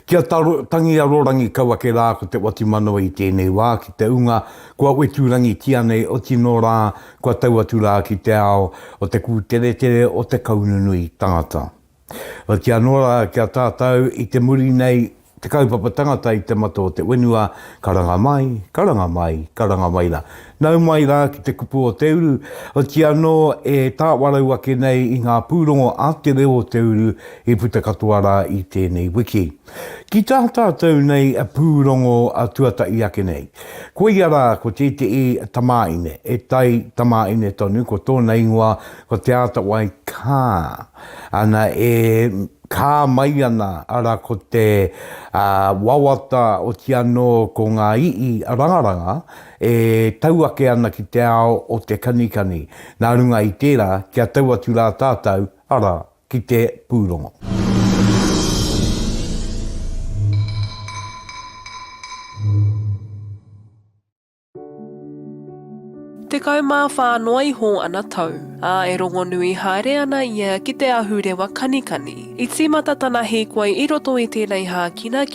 Kia tangi a rorangi kaua ke rā ko te wati manoa I tēnei wā ki te unga kua weturangi tia nei o tino rā kua tau atu rā ki te ao o te kūtere o te kaununui tangata. O te anora kia tātou I te muri nei te kaupapa tangata I te mato o te wenua, karanga mai, karanga mai, karanga mai rā. Nau mai rā ki te kupu o te uru, o te anō e tāwarau ake nei I ngā pūrongo a te reo o te uru I puta katoa rā I tēnei wiki. Ki tātou nei a pūrongo a tuatai ake nei. Ko ia rā ko te tamaine, e tai tamaine tonu, ko tōna ingoa ko Te Atawhai Kaa. Ana e kā mai ana ara ko te wawata o te anō ko ngā ii rangaranga e tau ake ana ki te ao o te kanikani. Nā runga I tērā kia tau atu rā tātou ara ki te pūrongo. Te kaumā whānui hō ana tau, e rongo nui haere ana ia ki te ahurewa kanikani. I tīmata tana he koe I roto I tēnei hā kina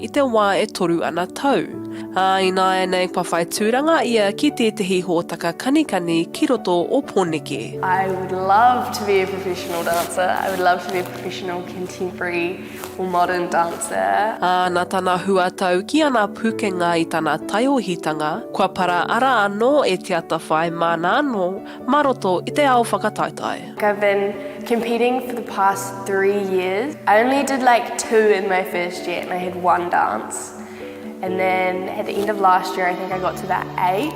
I te wā e toru ana tau. I nā nei pawhai tūranga ia ki tētahi hōtaka kanikani ki roto o Pōneke. I would love to be a professional dancer. I would love to be a professional contemporary or modern dancer. Nā tana huatau ki ana pukenga I tana taiohitanga, kua para ara anō e te atawhai mana anō, maroto I te ao whakataitai. I've been competing for the past 3 years. I only did like 2 in my first year and I had 1 dance. And then at the end of last year, I think I got to about 8.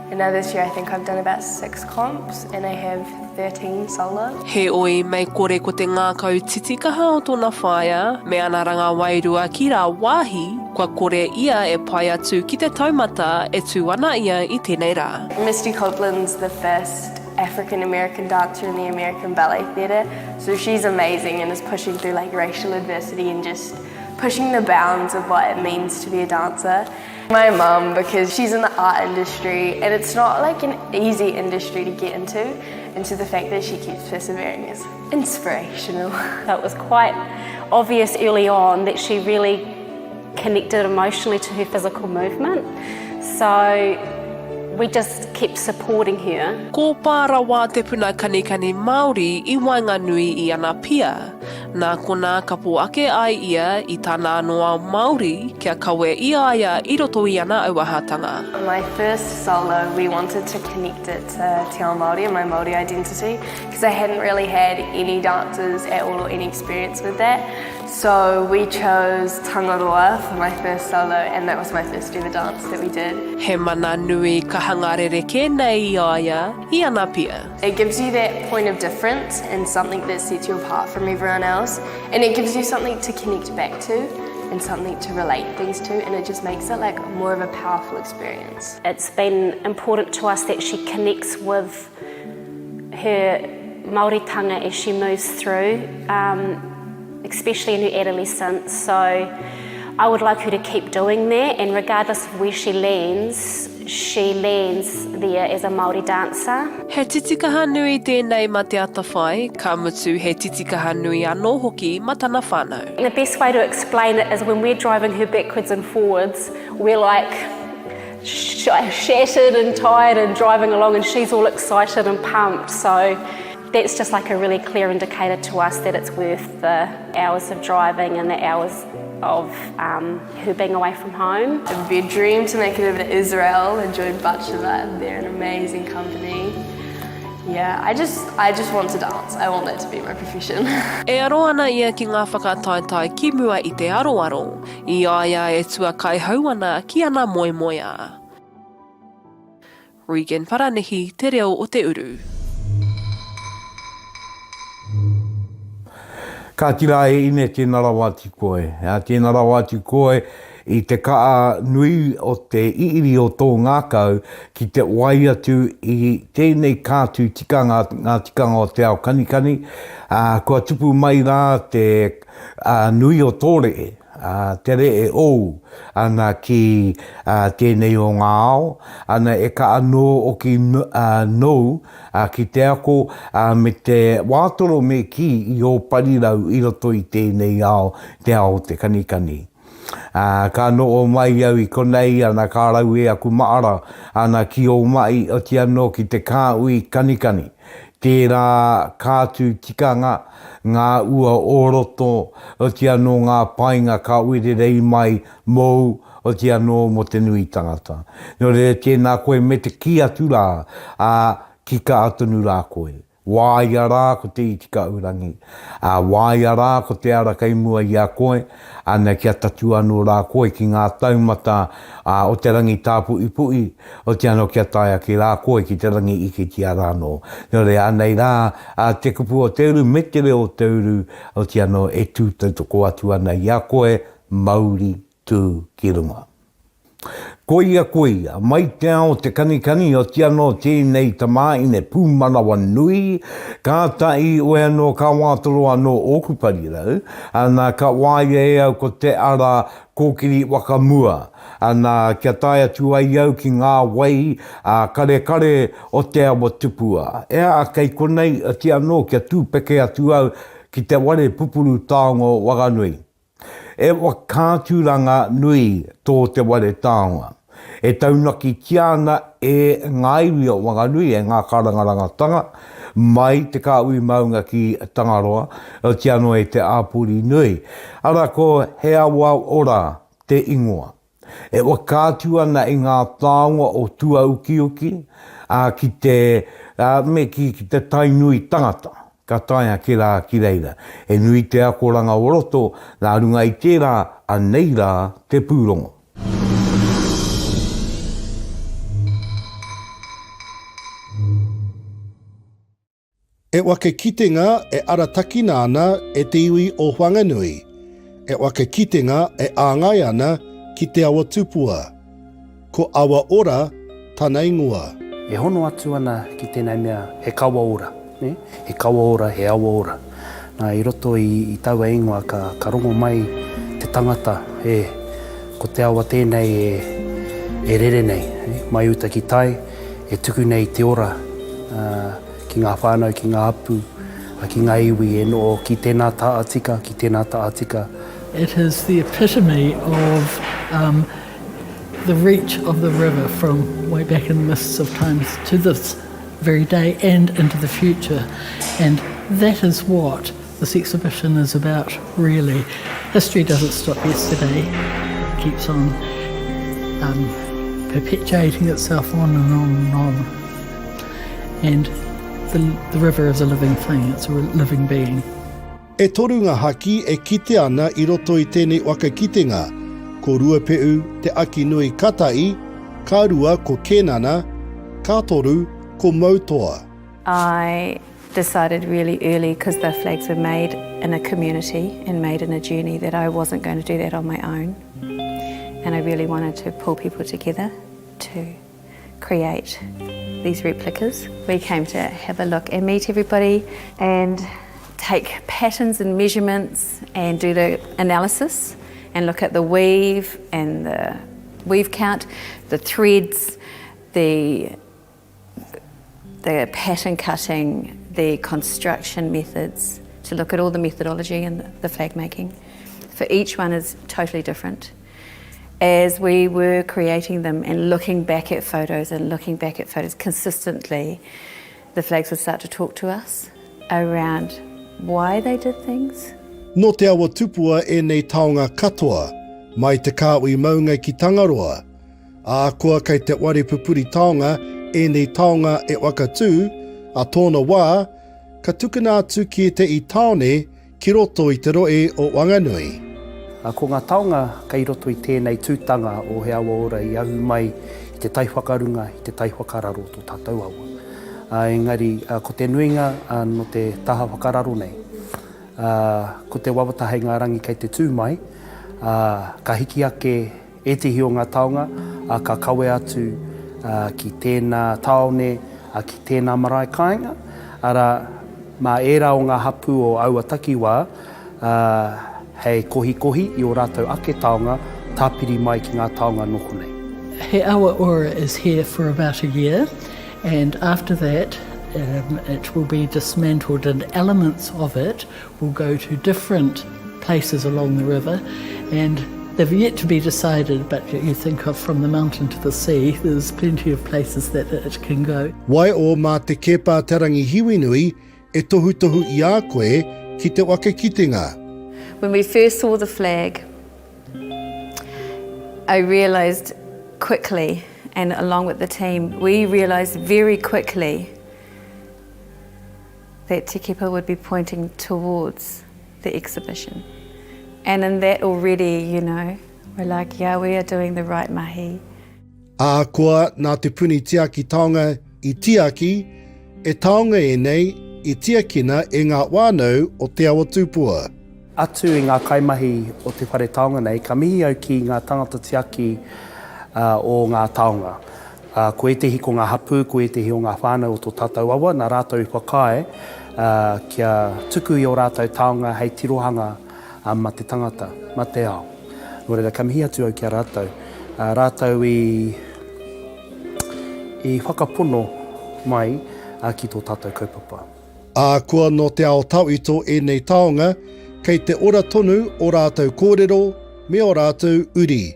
And now this year, I think I've done about 6 comps and I have 13 solo. He oi mei kore ko te ngākau titikaha o tōna whaia, me ana ranga wairua ki rā wāhi, kua kore ia e pai atu ki te taumata e tū ana ia I tēnei rā. Misty Copeland's the first African-American dancer in the American Ballet Theatre. So she's amazing and is pushing through like racial adversity and just pushing the bounds of what it means to be a dancer. My mum, because she's in the art industry and it's not like an easy industry to get into, and so the fact that she keeps persevering is inspirational. It was quite obvious early on that she really connected emotionally to her physical movement, so we just kept supporting her. Ko pāra wā te puna kanikani Māori I Wainganui I ana pia. Nā kona ka pō ake ai ia I tāna noa Māori kia kawe ia ia I roto I ana āhuatanga. My first solo, we wanted to connect it to Te Ao Māori and my Māori identity because I hadn't really had any dancers at all or any experience with that. So we chose Tangaroa for my first solo and that was my first ever dance that we did. He mana nui ka hangarere kēnei ia I ana pia. It gives you that point of difference and something that sets you apart from everyone else, and it gives you something to connect back to and something to relate things to, and it just makes it like more of a powerful experience. It's been important to us that she connects with her Māoritanga as she moves through, especially in her adolescence. So I would like her to keep doing that, and regardless of where she lands there as a Māori dancer. He titikaha nui tēnei ma te atawhai, ka mutu he titikaha nui anō hoki ma tana whānau. The best way to explain it is when we're driving her backwards and forwards, we're like shattered and tired and driving along, and she's all excited and pumped. So that's just like a really clear indicator to us that it's worth the hours of driving and the hours of her being away from home. It would be a dream to make it over to Israel and join Bachelor. They're an amazing company. Yeah, I just want to dance. I want that to be my profession. E aro ana ia ki ngā whakataitai ki mua I te aroaro, I aia e tua kai hau ana ki ana moemoea. Regan Paranihi, te reo o te uru. Ka tira e ine tēnā rawati koe. Tēnā rawati koe I te kaa nui o te iiri o tō ngākau ki te wai atu I tēnei kātu tikanga, ngā tikanga o te ao kanikani. Kua tupu mai rā te nui o tōre. te re e ou ana ki tēnei o ngā ao, ana e ka anō o ki nou ki te ako me te wātoro me ki i o parirau i roto i tēnei ao, te ao te kanikani. Ka no o mai au I konei ana ka rau e aku maara ana ki o mai o ti anō ki te kāui kanikani. Tērā kātu tikanga ngā ua o roto o ti anō ngā painga ka uere rei mai mou o ti anō mo te nui tangata. Nō re tēnā koe me te ki atu rā ki ka atunu rā koe. Wāia rā ko te itika urangi. Wāia rā ko te ara kai mua I a koe, ana kia tatu anō rā koe ki ngā taumata o te rangi tāpu I pui, o te anō kia taia ki rā koe ki te rangi ike ki a rāno. Nō re anei rā, te kupu o te uru, me te reo te uru, o te anō e tūtau toko atu ana I a koe, Māori tū ki runga. Koia, mai te ao te kanikani o te anō tēnei tamaine pūmanawa nui, ka tai oe anō ka wātoro anō okupari rau, ana ka wāia e au ko te ara kōkiri wakamua, ana kia tai atu ai au ki ngā wai kare o te awa tupua. Ea kei konei o te anō kia tūpeke atu au ki te ware pupuru taongo wakanui. E wakāturanga nui tō te ware taonga. E taunaki tiana e ngāiwi o wakanui e ngā karangarangatanga, mai te kāui maunga ki Tangaroa, o te anō e te āpuri nui. Ara ko he Awa Ora te ingoa. E wakātu ana I ngā taonga o tua uki, ki te tainui tangata. Ka taia ki rā ki reira. E nui te akoranga o roto, nā runga I tērā, Anei rā te pūrongo. E wake kitenga e Arataki nāna e te iwi o Whanganui. E wake kitenga e āngai ana ki te awa tupua. Ko Awa Ora tana ingoa. E hono atu ana ki tēnei mea he kawa ora. He kawa ora, he awa ora. Nā I roto I taua ingoa ka rongo mai te tangata ko te awa tēnei e rere nei. Mai uta ki tai, e tuku nei te ora ki ngā whānau, ki ngā apu, ki ngā iwi e no ki tēnā taatika, ki tēnā taatika. It is the epitome of the reach of the river from way back in the mists of times to this very day and into the future. And that is what this exhibition is about, really. History doesn't stop yesterday. It keeps on perpetuating itself on and on and on. And the river is a living thing, it's a living being. E toru ngā haki e kite ana I roto I tēnei waka kitenga. Ko ruapeu te aki nui katai, ka rua ko kenana, ka toru ko mautoa. I decided really early, because the flags were made in a community and made in a journey, that I wasn't going to do that on my own. And I really wanted to pull people together to create these replicas. We came to have a look and meet everybody and take patterns and measurements and do the analysis and look at the weave and the weave count, the threads, the pattern cutting, the construction methods, to look at all the methodology in the flag making. For each one is totally different. As we were creating them and looking back at photos consistently, the flags would start to talk to us around why they did things. No te awa tupua e nei taonga katoa, mai te kāui maunga ki Tangaroa. Ākua kei te wari pupuri taonga e nei taonga e wakatū, a tōna wā, ka tukuna atu ki te I taone ki roto I te roe o Wanganui. Ko ngā taonga kei roto I tēnei tūtanga o he Awa Ora I ahu mai I te tai whakarunga, I te tai whakararo tō tātou awa. Engari, ko te nuinga no te taha whakararo nei. Ko te wawatahei ngā rangi kei te tūmai, ka hiki ake e te hio ngā taonga, ka kawe atu ki tēnā taone, ki tēnā marae kāinga. Ara, mā era o ngā hapu o Ahuataki wā, hei kohi i o rātou ake taonga, tāpiri mai ki ngā taonga noho nei. He Awa Ora is here for about a year, and after that it will be dismantled and elements of it will go to different places along the river, and they've yet to be decided, but you think of from the mountain to the sea, there's plenty of places that it can go. Wai o mā te kepa tarangi hiwinui e tohu i a koe ki te waka kitenga. When we first saw the flag, I realised quickly, and along with the team, we realised very quickly that Te Kepa would be pointing towards the exhibition. And in that already, you know, we're like, yeah, we are doing the right mahi. Ākoa nā te puni tiaki taonga i tiaki, e taonga e nei i tiakina e ngā wānau o te awa tūpua. Atu i ngā kaimahi o te whare taonga nei, ka mihi au ki ngā tangata tiaki o ngā taonga. Ko e tehi ko ngā hapu, ko e tehi o ngā whānau o tō tātou awa, nā rātou i whakae, kia tuku i o rātou taonga hei tirohanga ma te tangata, ma te ao. Nō reira, ka mihi atu au kia rātou. Rātou i whakapono mai ki tō tātou kaupapa. Ākoa no te ao tauito e nei taonga, kei te ora tonu o rātou kōrero me o rātou uri.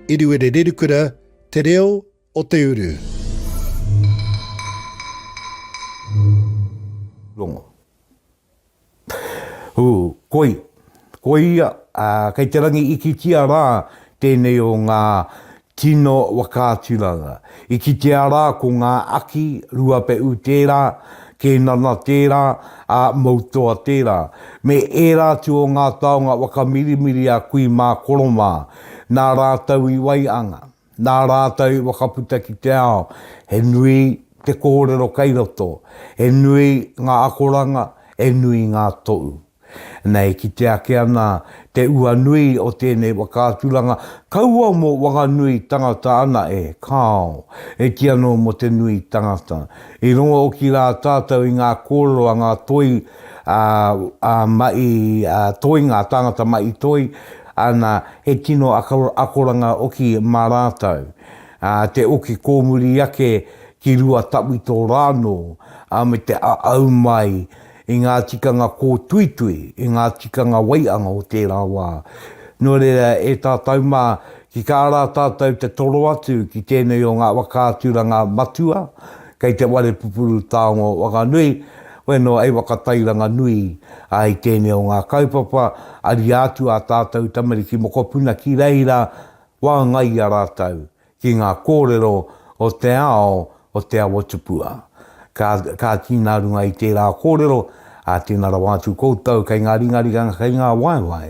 Iruere rerukura, te reo o te uru. Rongo. Koi ia, kei te rangi iki tia rā tēnei o ngā tino wakāturanga. Iki tia rā ko ngā aki, rua pe u tērā, ke nana tērā, mautoa tērā. Me e rātu o ngā taonga wakamirimiri a kui mā koromā, nā rātau i waianga, nā rātau wakaputa ki te ao, he nui te kōrero kei roto, he nui ngā akoranga, he nui ngā tou. Nei, ki te ake ana, te ua nui o tēnei wakāturanga, kaua mo wanga nui tangata ana e, kāo, e ki anō mo te nui tangata. I rongo o ki rā tātou i ngā kōrero a ngā toi, toi ngā tangata mai toi, ana he tino akoranga o ki mā rātou. Te oki kōmuri ake ki rua tapu tō rāno, me te au mai, i ngā tikanga kōtuitui, i ngā tikanga waianga o tērā wā. Nō reira, e tātou mā, ki kā rā tātou te toro atu ki tēnei o ngā wakāturanga matua, kei te ware pupuru tāongo wakanui, weno ei wakatairanga nui ai tēnei o ngā kaupapa, ari atu a tātou tamariki mokopuna ki reira, wā ngai a rātou, ki ngā kōrero o te ao o te awa tupua. Ka tīnā runga i tērā kōrero, a tēnā rawātu koutou kei ngā ringarikanga kei ngā waiwai,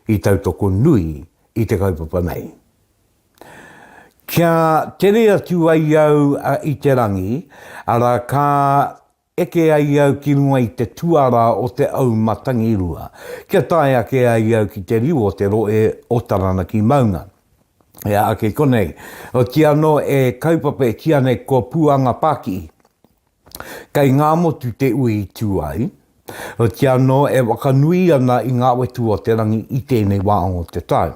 i tautoko nui i te kaupapa nei. Kia tere atu ai au i te rangi, ara ka eke ai au ki runga i te tuara o te au matangirua. Kia tae ake ai au ki te riu o te roe o Taranaki maunga. Ia ake konei, o ki anō e kaupapa e ki anei ko puanga paki. Kei ngā motu te ui tū ai, o ki anō e wakanui ana i ngā wetu o te rangi i tēnei wāongo te tai.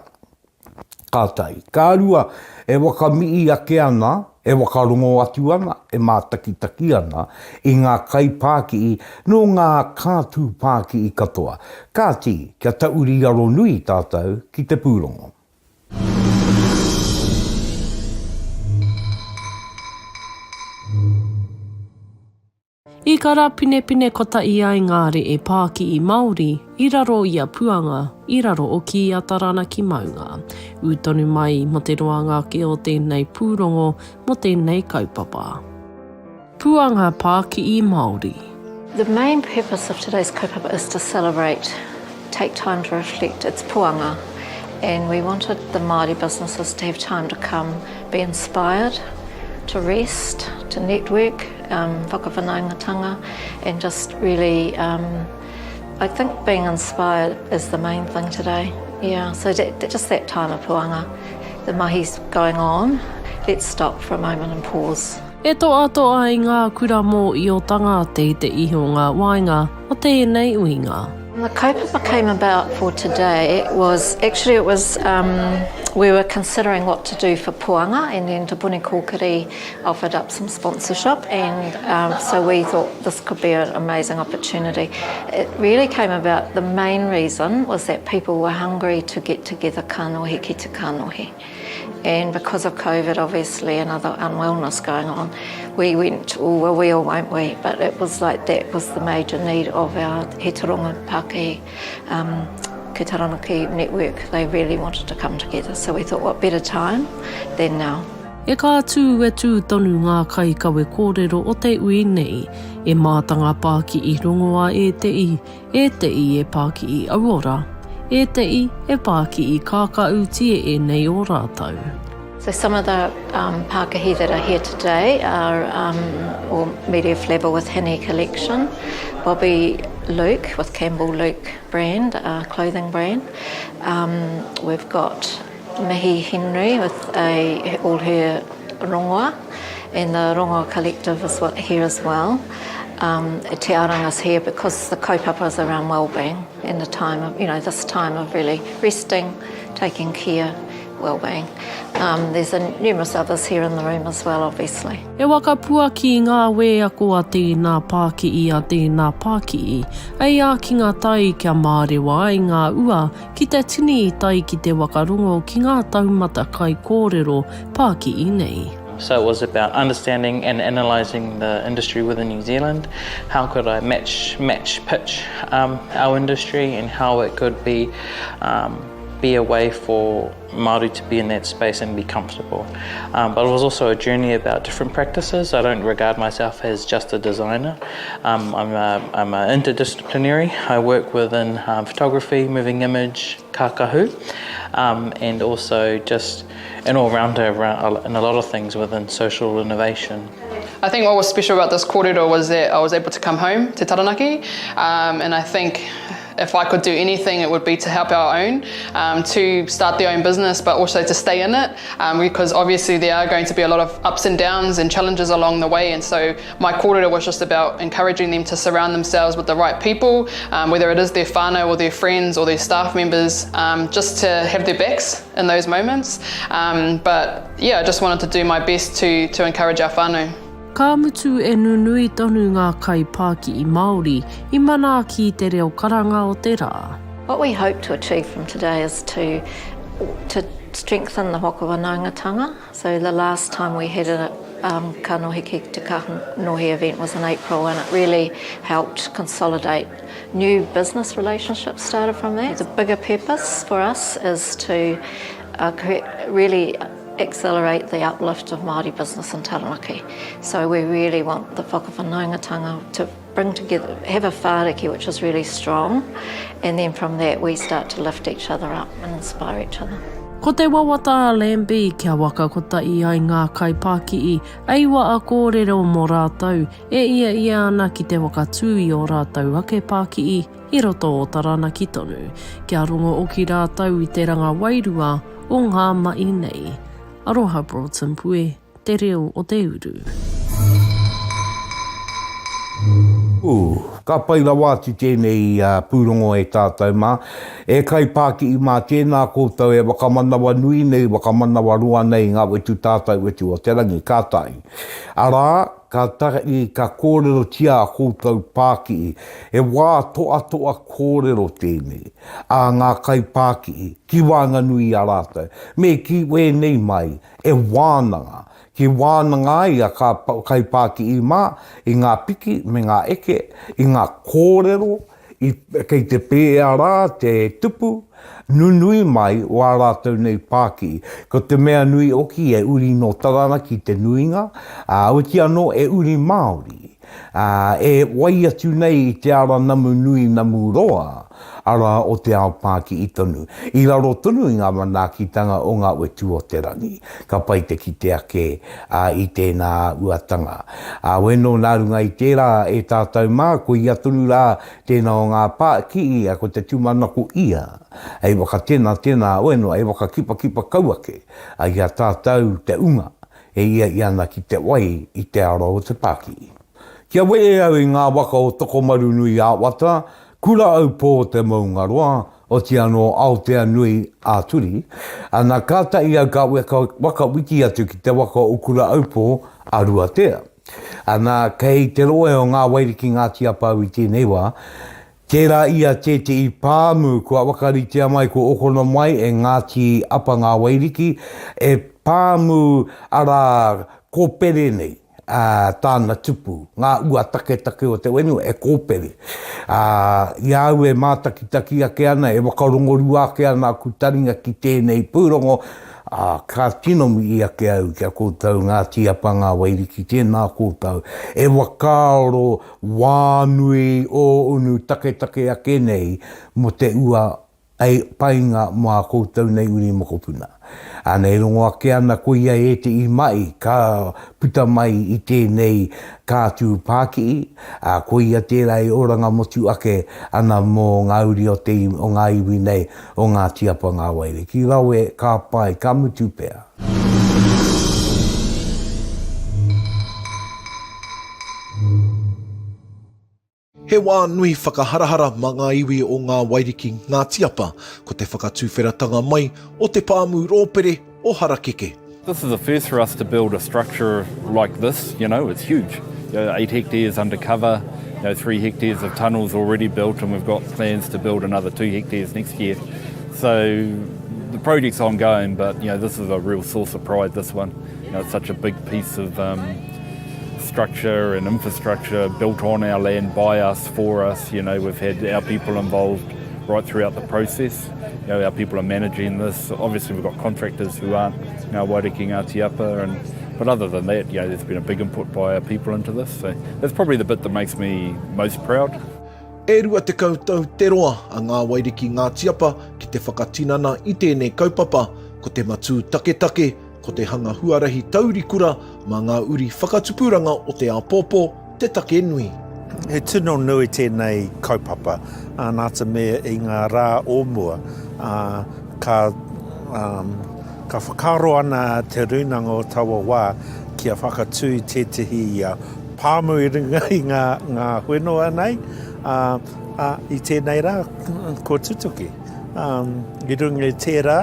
Kātai, kārua e wakamii ake ana, e wakarongo atu ana, e mātakitaki ana, i ngā kai pāki no ngā kātū pāki i katoa. Kāti, kia tauri aro nui tātou ki te pūrongo. I ka rā pine kota i ai ngāre e pāki i Māori, i raro i a puanga, i raro o ki a Taranaki maunga. Utonu mai mo te roanga ke o tēnei pūrongo mo tēnei kaupapa. Puanga pāki i Māori. The main purpose of today's kaupapa is to celebrate, take time to reflect. It's puanga, and we wanted the Māori businesses to have time to come, be inspired, to rest, to network, whakatangatanga, and just really, I think being inspired is the main thing today. Yeah, so just that time of puanga. The mahi's going on, let's stop for a moment and pause. E toa i ngā kura mō I o tangate I te iho ngā wainga o tēnei uinga. The kaupapa came about for today we were considering what to do for Puanga, and then Te Puni Kōkiri offered up some sponsorship, and so we thought this could be an amazing opportunity. It really came about, the main reason was that people were hungry to get together kanohi ki te kanohi. And because of COVID, obviously, and other unwellness going on, we went, well, we or won't we? But it was like that was the major need of our he toronga Pākehī Taranaki network. They really wanted to come together. So we thought, what better time than now? E kā tū tonu ngā kai kawe kōrero o te ui nei, e mātanga Pāki I rongoa e te I e Pāki I Awa Ora, e te I e Pāki I kākautie e nei o rātau. So some of the Pākehī that are here today are or media flavour with Hini collection, Bobby Luke with Campbell Luke brand, clothing brand. We've got Mihi Henry with all her rongoa, and the rongoa collective is here as well. Te Aranga's here because the kaupapa is around wellbeing and the time of, this time of really resting, taking care, wellbeing. There's numerous others here in the room as well, obviously. E waka pua ki ngā wea koa tēnā Pākehī a tēnā Pākehī, ei a ki ngā tai kia mārewa I ngā ua ki te tini I tai ki te wakarongo ki ngā taumata kai kōrero Pākehī nei. So it was about understanding and analysing the industry within New Zealand. How could I pitch our industry and how it could be a way for Māori to be in that space and be comfortable. But it was also a journey about different practices. I don't regard myself as just a designer. I'm interdisciplinary. I work within photography, moving image, kākahu, and also just an all-rounder in a lot of things within social innovation. I think what was special about this kōrero was that I was able to come home to Taranaki, and I think if I could do anything, it would be to help our own, to start their own business, but also to stay in it, because obviously there are going to be a lot of ups and downs and challenges along the way, and so my kōrero was just about encouraging them to surround themselves with the right people, whether it is their whānau or their friends or their staff members, just to have their backs in those moments. But yeah, I just wanted to do my best to encourage our whānau. Ka mutu e nunui tonu ngā kai Pākehī Māori I mana ki te reo karanga o te rā. What we hope to achieve from today is to strengthen the whakatangatanga. So the last time we had a kanohi ki te kanohi event was in April, and it really helped consolidate new business relationships started from there. The bigger purpose for us is to really accelerate the uplift of Māori business in Taranaki. So we really want the whakatangatanga to bring together, have a whāriki which is really strong, and then from that we start to lift each other up and inspire each other. Ko te wawata lembi kia waka kota I ai ngā kai Pākehī, ei wa a kōrero mō rātau, e ia ana ki te waka tūi o rātau ake Pākehī, I roto o Taranaki tonu, kia rongo o ki rātau I te ranga wairua o ngā mai nei. Rauru Broughton pue, te reo o te uru. Ka paira wāti tēnei pūrongo e tātou mā. E kai Pākehī mā tēnā koutou e wakamanawa nui nei, wakamanawa roa nei ngā wetu tātou wetu o te rangi kātai. Arā, ka tahi ka kōrero tia a koutou Pākehī, e wā toa kōrero tēnei. A ngā kai Pākehī, ki wānga nui a rātou. Me ki we nei mai, e wānanga. Ki wānanga I a kai Pākehī mā, I ngā piki, me ngā eke, I ngā kōrero, kei te pēa rā, te tupu, nunui mai wā rātou nei Pākehī. Ko te mea nui oki e uri no Taranaki te nuinga, uti anō e uri Māori. E wai atu nei I te ara namu nui namu roa, ara o te ao Pākehī tonu. I raro tonu I ngā manaakitanga o ngā wetu o te rangi. Ka pai te ki te ake I tēnā uatanga. Weno nā runga I tērā e tātou mā, ko ia tonu rā tēnā o ngā Pākehī, a ko te tūmanako ia. Ei waka tēnā, weno, ei waka kipa kauake. Ai a tātou te unga. e ia i ana ki te wai i te aro o te pāki. Kia wee au i ngā waka o tokomaru nui āwata, kura au pō te maungaroa, o te anō Aotea nui āturi, ana kātai au ka waka wiki atu ki te waka o kura au pō a Ruatea. Ana kei te roe o Ngā Wairiki Ngāti Apa i tēnei wā, tērā ia te i pāmu kua wakaritea mai ko okona mai e Ngāti Apa Ngā Wairiki, e pāmu ara kōpere nei. Tāna tupu, ngā ua take o te wenu e kōpere. Ia au e mātakitaki ake ana, e wakarongoru ake ana ku taringa ki tēnei pūrongo, ka tinomi i ake au kia kōtau Ngāti Apa Ngā Wairiki, tēnā kōtau. E wakaoro whānui o unu take ake nei mo te ua ai painga mā kōtau nei uri mokopuna. Anei rongo ake ana ko ia e te i mai, ka puta mai i tēnei kātū pāki, ko ia tērā i oranga motu ake ana mō ngā uri o ngā iwi nei o Ngāti Apa Ngā Wairiki. Raue ka pai, ka mutu pēr. He whānui whakaharahara mā ngā iwi o Ngā Wairiki Ngāti Apa, ko te whakatūwheratanga mai o te pāmu Rōpere o Harakeke. This is a first for us to build a structure like this, it's huge. 8 hectares undercover, 3 hectares of tunnels already built, and we've got plans to build another 2 hectares next year. So the project's ongoing, but this is a real source of pride, this one. It's such a big piece of structure and infrastructure built on our land by us, for us. We've had our people involved right throughout the process. Our people are managing this. Obviously we've got contractors who aren't Ngā Wairiki Ngāti Apa, but other than that, there's been a big input by our people into this. So that's probably the bit that makes me most proud. E rua te koutou te roa a Ngā Wairiki Ngāti Apa ki te whakatinana i tēnei kaupapa, ko te matū take, ko te hanga huarahi taurikura mā ngā uri whakatupuranga o te āpōpō, te take nui. He tino nui tēnei kaupapa, nā te mea i ngā rā o mua, ka whakaro ana te runanga o taua wā kia whakatū tētahi pāmu i runga i ngā whenua nei, i tēnei rā ko tutuki. I runga i tērā,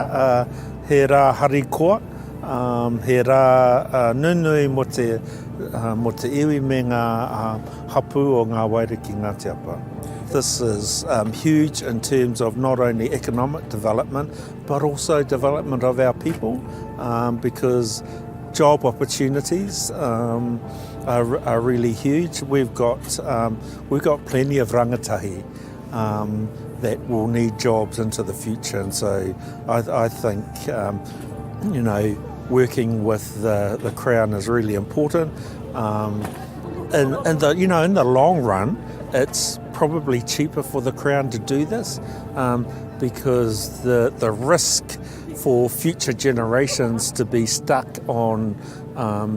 he rā harikoa, he rā nunui mo te iwi me ngā hapu o Ngā Wairiki Ngāti Apa. This is huge in terms of not only economic development, but also development of our people, because job opportunities are really huge. We've got plenty of rangatahi that will need jobs into the future, and so I think working with the Crown is really important. In the long run, it's probably cheaper for the Crown to do this, because the risk for future generations to be stuck on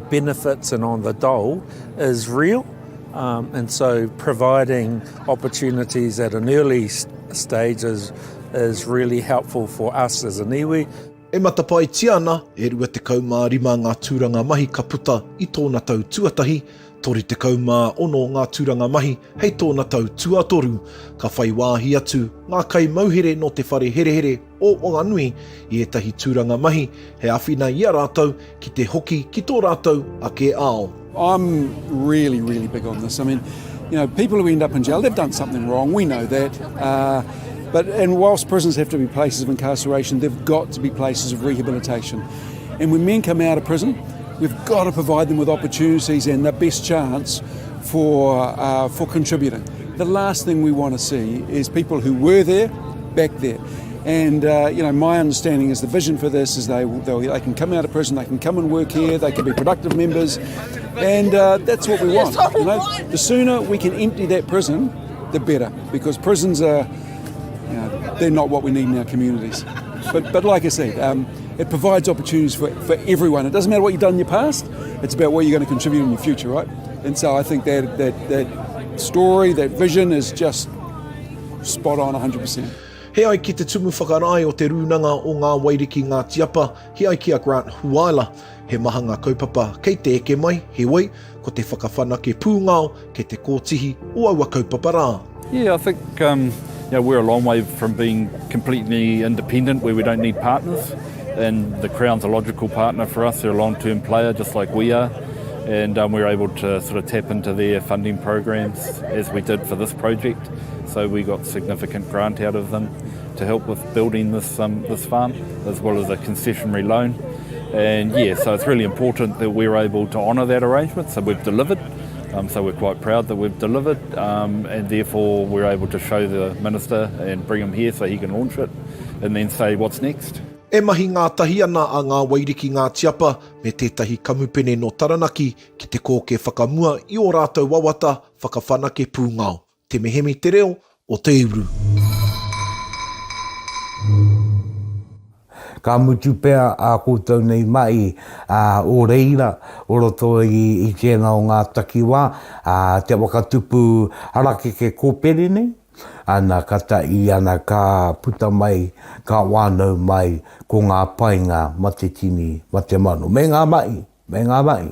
benefits and on the dole is real. And so providing opportunities at an early stage is really helpful for us as an iwi. E matapai tiana, e rua te kaumā rima ngā tūranga mahi ka puta i tōna tau tuatahi, tori te kaumā ono ngā tūranga mahi hei tōna tau tuatoru, ka whai wāhi atu ngā kai mauhere no te whare herehere o Onganui i etahi tūranga mahi, he awhina i a rātou ki te hoki ki tō rātou a ke ao. I'm really, really big on this. I mean, people who end up in jail, they've done something wrong, we know that. And whilst prisons have to be places of incarceration, they've got to be places of rehabilitation. And when men come out of prison, we've got to provide them with opportunities and the best chance for contributing. The last thing we want to see is people who were there, back there. And my understanding is the vision for this is they can come out of prison, they can come and work here, they can be productive members, and that's what we want. The sooner we can empty that prison, the better, because prisons are, they're not what we need in our communities. But like I said, it provides opportunities for everyone. It doesn't matter what you've done in your past, it's about what you're going to contribute in your future, right? And so I think that story, that vision is just spot on 100%. He ai ki te tumu whakarai o te rūnanga o Ngā Wairiki Ngāti Apa, he ai ki a Grant Huaila. He maha ngā kaupapa kei te eke mai, he wei, ko te whakawhanake pūngao, ke te kōtihi o aua kaupapa rā. Yeah, I think we're a long way from being completely independent where we don't need partners, and the Crown's a logical partner for us. They're a long-term player just like we are, and we're able to sort of tap into their funding programs as we did for this project. So we got significant grant out of them to help with building this farm, as well as a concessionary loan. And yeah, so it's really important that we're able to honour that arrangement. So we've delivered. So we're quite proud that we've delivered, and therefore we're able to show the Minister and bring him here so he can launch it and then say what's next. E mahi ngā tahi ana a Ngā Wairiki Ngāti Apa me tētahi kamupene no Taranaki ki te kōke whakamua i o rātou wawata whakawhanake pūngao. Te mehemi te reo o te URU. Ka mutu pēr a koutou nei mai o reira, o roto i tēnā o ngā takiwā, te wakatupu Harakeke Rōpere nei. Ana kata i ana ka puta mai, ka wānau mai, ko ngā painga ma te tini, ma te manu. Me ngā mai.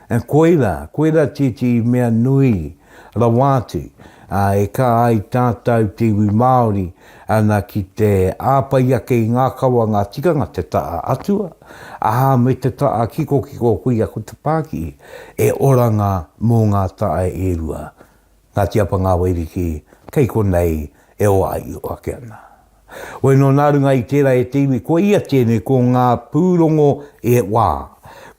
E koeira titi mea nui, rawātu, e ka ai tātou te iwi Māori, ana ki te āpai ake i ngā kawa ngā tikanga te taa atua. Aha me te taa kiko kuia ko te pāki, e oranga mō ngā taa e rua. Ngāti Apa Ngā Wairiki, kei konei e o ai o ake ana. Wai no nārunga i tērā e te iwi, ko ia tēnei ko ngā pūrongo e wā.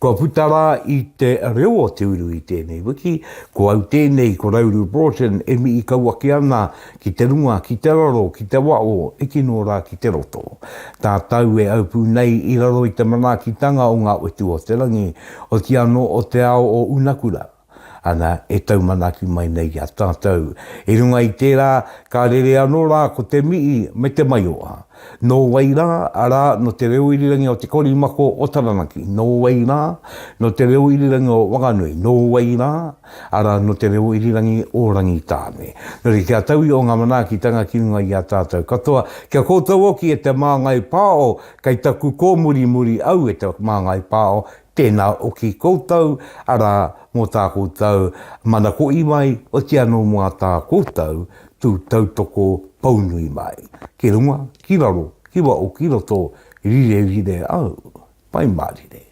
Ko putara i te reo o te uru i tēnei wiki, ko au tēnei ko Rauru Broughton e mi i kaua ki ana ki te runga, ki te raro, ki te wao, e ki nō rā ki te roto. Tā tau e au pūnei i raro i te manakitanga o ngā wetu o te rangi, o te ano o te ao o unakura. Ana e tau manaki mai nei a tātou. E runga i tērā, ka rere anō rā ko te mii me te maioa. Nō wei rā, ara no te reo irirangi o te korimako o Taranaki. Nō wei rā, no te reo irirangi o whānui. Nō wei rā, ara no te reo irirangi o rangitāne. Nori kia tau i o ngā manakitanga ki runga i a tātou katoa. Kia koutou oki e te māngai pāo, kai taku kōmuri au e te māngai pāo, tēnā o ki koutou, ara mō tā koutou, mana ko i mai, o te anō mō tā koutou, tū tautoko paunui mai. Ki runga, ki raro, ki wao, ki roto, rire au, pai mārire.